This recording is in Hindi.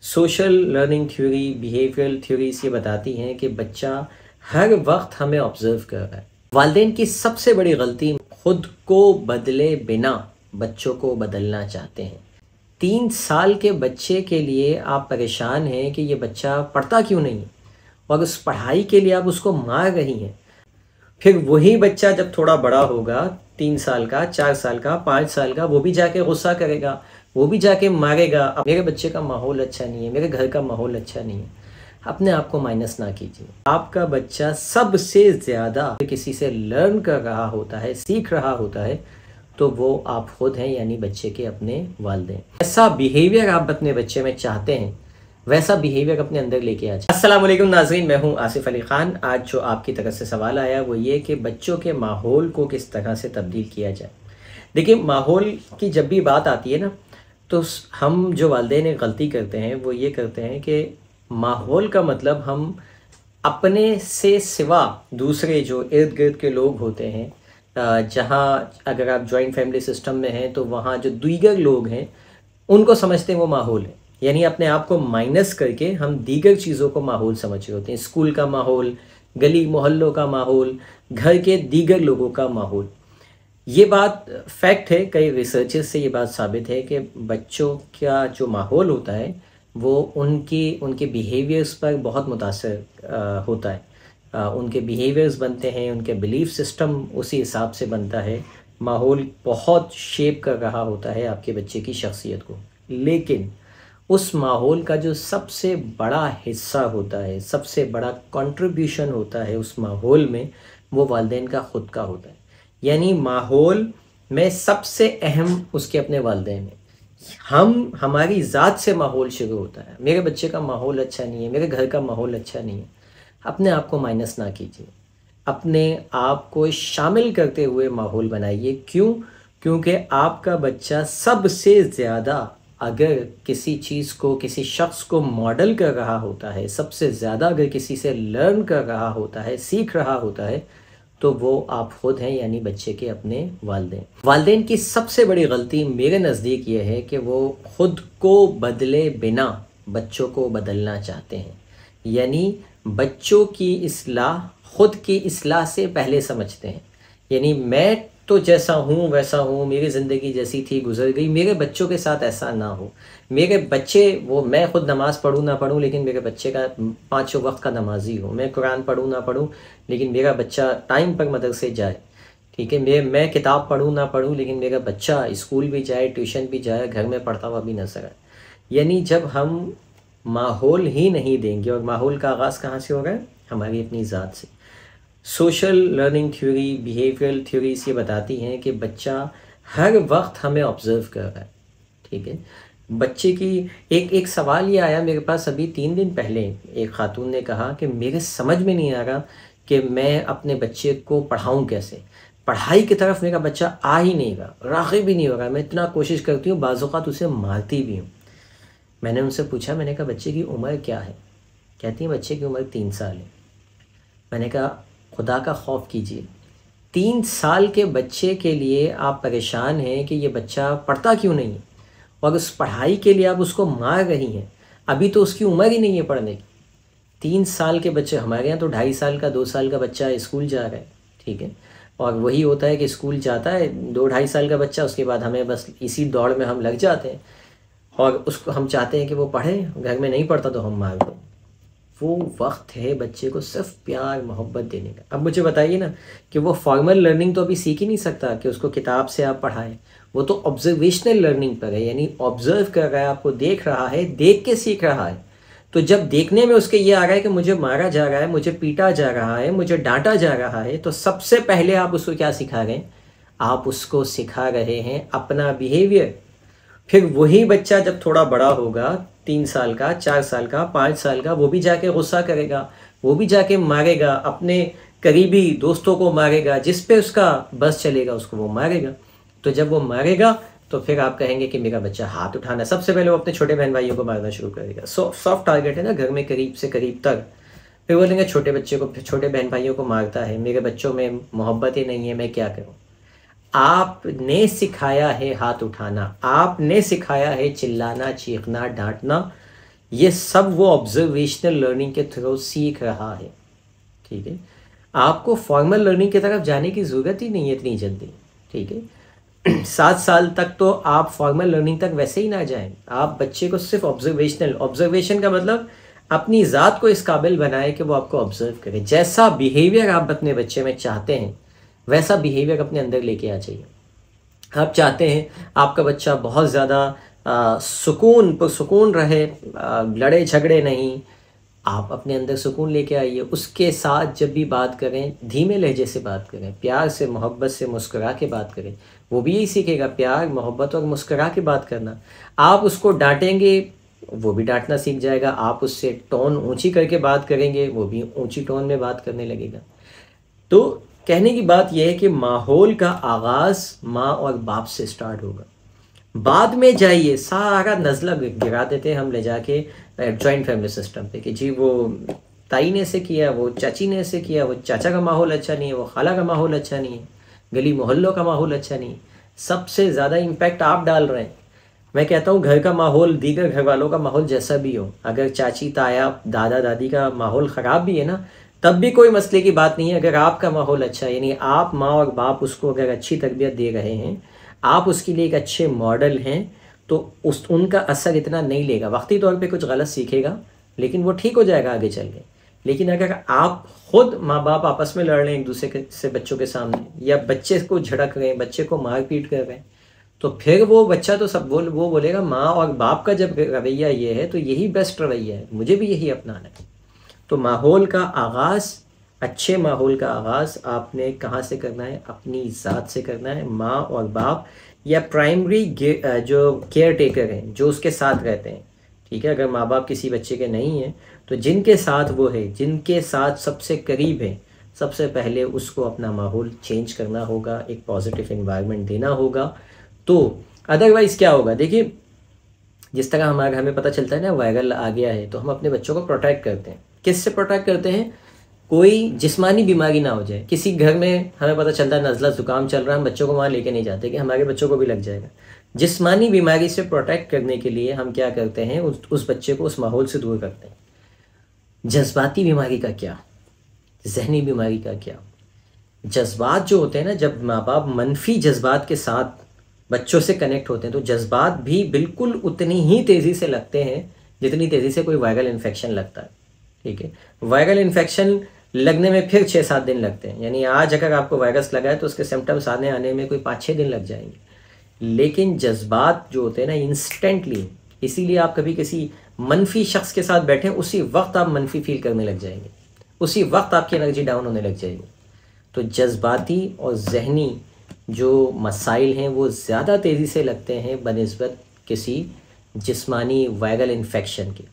Social learning theory, behavioural theories ये बताती हैं कि बच्चा हर वक्त हमें ऑब्जर्व कर रहा है। वालिदैन की सबसे बड़ी गलती खुद को बदले बिना बच्चों को बदलना चाहते हैं। 3 साल के बच्चे के लिए आप परेशान हैं कि ये बच्चा पढ़ता क्यों नहीं है और उस पढ़ाई के लिए आप उसको मार रही हैं। फिर वही बच्चा जब थोड़ा बड़ा होगा, 3 साल का, 4 साल का, 5 साल का, वो भी जाके गुस्सा करेगा, वो भी जाके मारेगा। अब मेरे बच्चे का माहौल अच्छा नहीं है, मेरे घर का माहौल अच्छा नहीं है। अपने आप को माइनस ना कीजिए। आपका बच्चा सबसे ज़्यादा किसी से लर्न कर रहा होता है, सीख रहा होता है, तो वो आप खुद हैं, यानी बच्चे के अपने वालिदैन। ऐसा बिहेवियर आप अपने बच्चे में चाहते हैं, वैसा बिहेवियर अपने अंदर लेके आ जाए। अस्सलाम वालेकुम नाज़रीन, मैं हूं आसिफ अली ख़ान। आज जो आपकी तरफ से सवाल आया वो ये कि बच्चों के माहौल को किस तरह से तब्दील किया जाए। देखिए, माहौल की जब भी बात आती है ना, तो हम जो वालिदैन एक गलती करते हैं वो ये करते हैं कि माहौल का मतलब हम अपने से सिवा दूसरे जो इर्द गिर्द के लोग होते हैं, जहाँ अगर आप जॉइंट फैमिली सिस्टम में हैं तो वहाँ जो दीगर लोग हैं उनको समझते हैं वो माहौल है। यानी अपने आप को माइनस करके हम दीगर चीज़ों को माहौल समझ रहे होते हैं। स्कूल का माहौल, गली मोहल्लों का माहौल, घर के दीगर लोगों का माहौल। ये बात फैक्ट है, कई रिसर्चेस से ये बात साबित है कि बच्चों का जो माहौल होता है वो उनके बिहेवियर्स पर बहुत मुतासर होता है। उनके बिहेवियर्स बनते हैं, उनके बिलीफ सिस्टम उसी हिसाब से बनता है। माहौल बहुत शेप कर रहा होता है आपके बच्चे की शख्सियत को। लेकिन उस माहौल का जो सबसे बड़ा हिस्सा होता है, सबसे बड़ा कंट्रीब्यूशन होता है उस माहौल में, वो वालिदैन का ख़ुद का होता है। यानी माहौल में सबसे अहम उसके अपने वालिदैन हैं। हमारी ज़ात से माहौल शुरू होता है। मेरे बच्चे का माहौल अच्छा नहीं है, मेरे घर का माहौल अच्छा नहीं है। अपने आप को माइनस ना कीजिए, अपने आप को शामिल करते हुए माहौल बनाइए। क्यों? क्योंकि आपका बच्चा सबसे ज़्यादा अगर किसी चीज़ को, किसी शख्स को मॉडल कर रहा होता है, सबसे ज़्यादा अगर किसी से लर्न कर रहा होता है, सीख रहा होता है, तो वो आप खुद हैं, यानी बच्चे के अपने वालिदैन। वालिदैन की सबसे बड़ी गलती मेरे नज़दीक ये है कि वो खुद को बदले बिना बच्चों को बदलना चाहते हैं। यानी बच्चों की इस्लाह खुद की इस्लाह से पहले समझते हैं। यानी मैं तो जैसा हूँ वैसा हूँ, मेरी ज़िंदगी जैसी थी गुजर गई, मेरे बच्चों के साथ ऐसा ना हो। मेरे बच्चे, वो मैं खुद नमाज़ पढ़ूँ ना पढ़ूँ, लेकिन मेरे बच्चे का 5 वक्त का नमाजी हो। मैं कुरान पढ़ूँ ना पढ़ूँ, लेकिन मेरा बच्चा टाइम पर मदरसे जाए। ठीक है, मैं किताब पढ़ूँ ना पढ़ूँ, लेकिन मेरा बच्चा स्कूल भी जाए, ट्यूशन भी जाए, घर में पढ़ता हुआ भी नजर आए। यानी जब हम माहौल ही नहीं देंगे, और माहौल का आगाज़ कहाँ से होगा? हमारी अपनी ज़ात से। Social learning theory, behavioural theories ये बताती हैं कि बच्चा हर वक्त हमें ऑब्ज़र्व कर रहा है। ठीक है, बच्चे की एक सवाल ये आया मेरे पास अभी 3 दिन पहले। एक खातून ने कहा कि मेरे समझ में नहीं आ रहा कि मैं अपने बच्चे को पढ़ाऊँ कैसे। पढ़ाई की तरफ मेरा बच्चा आ ही नहीं रहा, राग़िब भी नहीं हो रहा। मैं इतना कोशिश करती हूँ, बाज़ औक़ात उसे मारती भी हूँ। मैंने उनसे पूछा, मैंने कहा बच्चे की उम्र क्या है? कहती है बच्चे की उम्र 3 साल है। मैंने कहा खुदा का खौफ कीजिए। 3 साल के बच्चे के लिए आप परेशान हैं कि ये बच्चा पढ़ता क्यों नहीं है और उस पढ़ाई के लिए आप उसको मार रही हैं। अभी तो उसकी उम्र ही नहीं है पढ़ने की। 3 साल के बच्चे, हमारे यहाँ तो 2.5 साल का, 2 साल का बच्चा स्कूल जा रहा है। ठीक है, और वही होता है कि स्कूल जाता है 2-2.5 साल का बच्चा, उसके बाद हमें बस इसी दौड़ में हम लग जाते हैं और उसको हम चाहते हैं कि वो पढ़े, घर में नहीं पढ़ता तो हम मार दें। वो वक्त है बच्चे को सिर्फ प्यार मोहब्बत देने का। अब मुझे बताइए ना कि वो फॉर्मल लर्निंग तो अभी सीख ही नहीं सकता कि उसको किताब से आप पढ़ाएं। वो तो ऑब्जर्वेशनल लर्निंग पर है, यानी ऑब्जर्व कर रहा है, आपको देख रहा है, देख के सीख रहा है। तो जब देखने में उसके ये आ रहा है कि मुझे मारा जा रहा है, मुझे पीटा जा रहा है, मुझे डांटा जा रहा है, तो सबसे पहले आप उसको क्या सिखा रहे हैं? आप उसको सिखा रहे हैं अपना बिहेवियर। फिर वही बच्चा जब थोड़ा बड़ा होगा, 3 साल का, 4 साल का, 5 साल का, वो भी जाके गुस्सा करेगा, वो भी जाके मारेगा, अपने करीबी दोस्तों को मारेगा, जिस पे उसका बस चलेगा उसको वो मारेगा। तो जब वो मारेगा तो फिर आप कहेंगे कि मेरा बच्चा हाथ उठाना, सबसे पहले वो अपने छोटे बहन भाइयों को मारना शुरू करेगा। सॉफ्ट टारगेट है ना, घर में करीब से करीब तक। फिर बोलेंगे छोटे बच्चे को, छोटे बहन भाइयों को मारता है, मेरे बच्चों में मोहब्बत ही नहीं है, मैं क्या करूँ? आपने सिखाया है हाथ उठाना, आपने सिखाया है चिल्लाना, चीखना, डांटना। ये सब वो ऑब्जर्वेशनल लर्निंग के थ्रू सीख रहा है। ठीक है, आपको फॉर्मल लर्निंग की तरफ जाने की ज़रूरत ही नहीं है इतनी जल्दी। ठीक है, 7 साल तक तो आप फॉर्मल लर्निंग तक वैसे ही ना जाएं। आप बच्चे को सिर्फ ऑब्जर्वेशन का मतलब अपनी ज़ात को इस काबिल बनाए कि वो आपको ऑब्जर्व करे। जैसा बिहेवियर आप अपने बच्चे में चाहते हैं वैसा बिहेवियर अपने अंदर लेके आ जाइए। आप चाहते हैं आपका बच्चा बहुत ज़्यादा सुकून रहे, लड़े झगड़े नहीं, आप अपने अंदर सुकून लेके आइए। उसके साथ जब भी बात करें धीमे लहजे से बात करें, प्यार से मोहब्बत से मुस्कुरा के बात करें। वो भी यही सीखेगा, प्यार मोहब्बत और मुस्कुरा के बात करना। आप उसको डांटेंगे वो भी डांटना सीख जाएगा। आप उससे टोन ऊंची करके बात करेंगे वो भी ऊंची टोन में बात करने लगेगा। तो कहने की बात यह है कि माहौल का आगाज़ माँ और बाप से स्टार्ट होगा। बाद में जाइए सारा नज़ला गिरा देते हैं हम ले जाके जॉइंट फैमिली सिस्टम पे कि जी वो ताई ने ऐसे किया, वो चाची ने ऐसे किया, वो चाचा का माहौल अच्छा नहीं है, वो खाला का माहौल अच्छा नहीं है, गली मोहल्लों का माहौल अच्छा नहीं है। सबसे ज़्यादा इम्पैक्ट आप डाल रहे हैं। मैं कहता हूँ घर का माहौल दीगर घर वालों का माहौल जैसा भी हो, अगर चाची ताया दादा दादी का माहौल ख़राब भी है ना तब भी कोई मसले की बात नहीं है। अगर आपका माहौल अच्छा है, यानी आप माँ और बाप उसको अगर अच्छी तरबियत दे रहे हैं, आप उसके लिए एक अच्छे मॉडल हैं, तो उनका असर इतना नहीं लेगा। वक्ती तौर पे कुछ गलत सीखेगा लेकिन वो ठीक हो जाएगा आगे चल के। लेकिन अगर आप खुद माँ बाप आपस में लड़ रहे हैं एक दूसरे से बच्चों के सामने, या बच्चे को झड़क रहे हैं, बच्चे को मार पीट कर रहे हैं, तो फिर वो बच्चा तो सब वो बोलेगा माँ और बाप का जब रवैया ये है तो यही बेस्ट रवैया है, मुझे भी यही अपनाना है। तो माहौल का आगाज़, अच्छे माहौल का आगाज़ आपने कहाँ से करना है? अपनी ज़ात से करना है। माँ और बाप या प्राइमरी जो केयर टेकर हैं जो उसके साथ रहते हैं। ठीक है, अगर माँ बाप किसी बच्चे के नहीं हैं तो जिनके साथ वो है, जिनके साथ सबसे करीब है, सबसे पहले उसको अपना माहौल चेंज करना होगा, एक पॉजिटिव इन्वायरमेंट देना होगा। तो अदरवाइज़ क्या होगा, देखिए जिस तरह हमें पता चलता है ना वायरल आ गया है, तो हम अपने बच्चों को प्रोटेक्ट करते हैं। किससे प्रोटेक्ट करते हैं? कोई जिस्मानी बीमारी ना हो जाए। किसी घर में हमें पता चलता है नज़ला ज़ुकाम चल रहा है, हम बच्चों को वहाँ लेके नहीं जाते कि हमारे बच्चों को भी लग जाएगा। जिस्मानी बीमारी से प्रोटेक्ट करने के लिए हम क्या करते हैं, उस बच्चे को उस माहौल से दूर करते हैं। जज्बाती बीमारी का क्या, जहनी बीमारी का क्या? जज्बात जो होते हैं ना, जब माँ बाप मनफी जज्बात के साथ बच्चों से कनेक्ट होते हैं तो जज्बात भी बिल्कुल उतनी ही तेज़ी से लगते हैं जितनी तेज़ी से कोई वायरल इन्फेक्शन लगता है। ठीक है, वायरल इन्फेक्शन लगने में फिर 6-7 दिन लगते हैं। यानी आज अगर आपको वायरस लगा है तो उसके सिम्टम्स आने में कोई 5-6 दिन लग जाएंगे। लेकिन जज्बात जो होते हैं ना इंस्टेंटली, इसीलिए आप कभी किसी मनफी शख्स के साथ बैठे उसी वक्त आप मनफी फील करने लग जाएंगे, उसी वक्त आपकी एनर्जी डाउन होने लग जाएगी। तो जज्बाती और जहनी जो मसाइल हैं वो ज़्यादा तेज़ी से लगते हैं बनिस्बत किसी जिस्मानी वायरल इन्फेक्शन के।